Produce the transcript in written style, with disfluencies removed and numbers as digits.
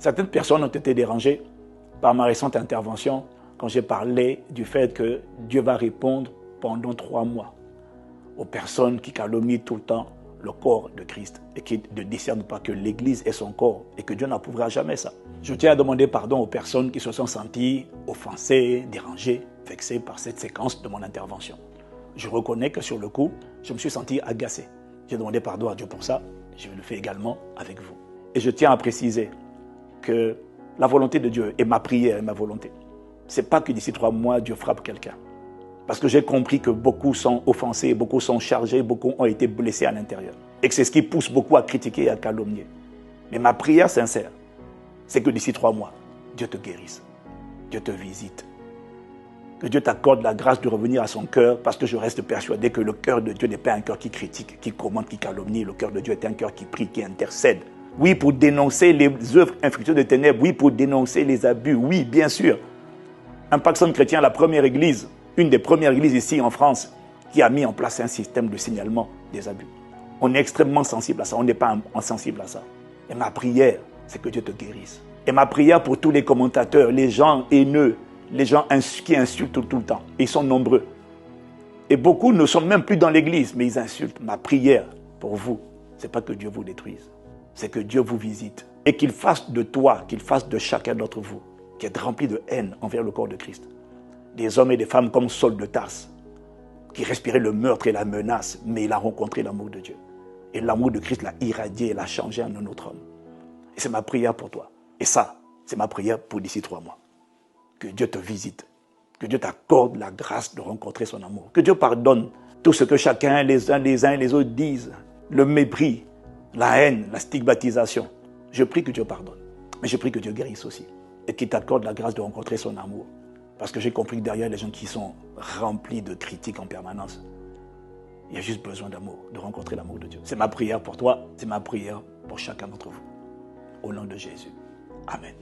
Certaines personnes ont été dérangées par ma récente intervention quand j'ai parlé du fait que Dieu va répondre pendant 3 mois aux personnes qui calomnient tout le temps le corps de Christ et qui ne discernent pas que l'Église est son corps et que Dieu n'approuvera jamais ça. Je tiens à demander pardon aux personnes qui se sont senties offensées, dérangées, vexées par cette séquence de mon intervention. Je reconnais que sur le coup, je me suis senti agacé. J'ai demandé pardon à Dieu pour ça. Je le fais également avec vous. Et je tiens à préciser que la volonté de Dieu et ma prière et ma volonté, ce n'est pas que d'ici 3 mois, Dieu frappe quelqu'un. Parce que j'ai compris que beaucoup sont offensés, beaucoup sont chargés, beaucoup ont été blessés à l'intérieur. Et que c'est ce qui pousse beaucoup à critiquer et à calomnier. Mais ma prière sincère, c'est que d'ici 3 mois, Dieu te guérisse, Dieu te visite. Que Dieu t'accorde la grâce de revenir à son cœur, parce que je reste persuadé que le cœur de Dieu n'est pas un cœur qui critique, qui commande, qui calomnie. Le cœur de Dieu est un cœur qui prie, qui intercède. Oui, pour dénoncer les œuvres infructueuses des ténèbres. Oui, pour dénoncer les abus. Oui, bien sûr. Impact Somme Chrétien, la première église, une des premières églises ici en France, qui a mis en place un système de signalement des abus. On est extrêmement sensible à ça, on n'est pas insensible à ça. Et ma prière, c'est que Dieu te guérisse. Et ma prière pour tous les commentateurs, les gens haineux, les gens qui insultent tout le temps, ils sont nombreux. Et beaucoup ne sont même plus dans l'église, mais ils insultent. Ma prière pour vous, ce n'est pas que Dieu vous détruise, c'est que Dieu vous visite. Et qu'il fasse de toi, qu'il fasse de chacun d'entre vous, qui est rempli de haine envers le corps de Christ, des hommes et des femmes comme Saul de Tarse, qui respirait le meurtre et la menace, mais il a rencontré l'amour de Dieu. Et l'amour de Christ l'a irradié, l'a changé en un autre homme. Et c'est ma prière pour toi. Et ça, c'est ma prière pour d'ici 3 mois. Que Dieu te visite, que Dieu t'accorde la grâce de rencontrer son amour, que Dieu pardonne tout ce que chacun, les uns et les autres disent, le mépris, la haine, la stigmatisation. Je prie que Dieu pardonne, mais je prie que Dieu guérisse aussi et qu'il t'accorde la grâce de rencontrer son amour. Parce que j'ai compris que derrière les gens qui sont remplis de critiques en permanence, il y a juste besoin d'amour, de rencontrer l'amour de Dieu. C'est ma prière pour toi, c'est ma prière pour chacun d'entre vous. Au nom de Jésus. Amen.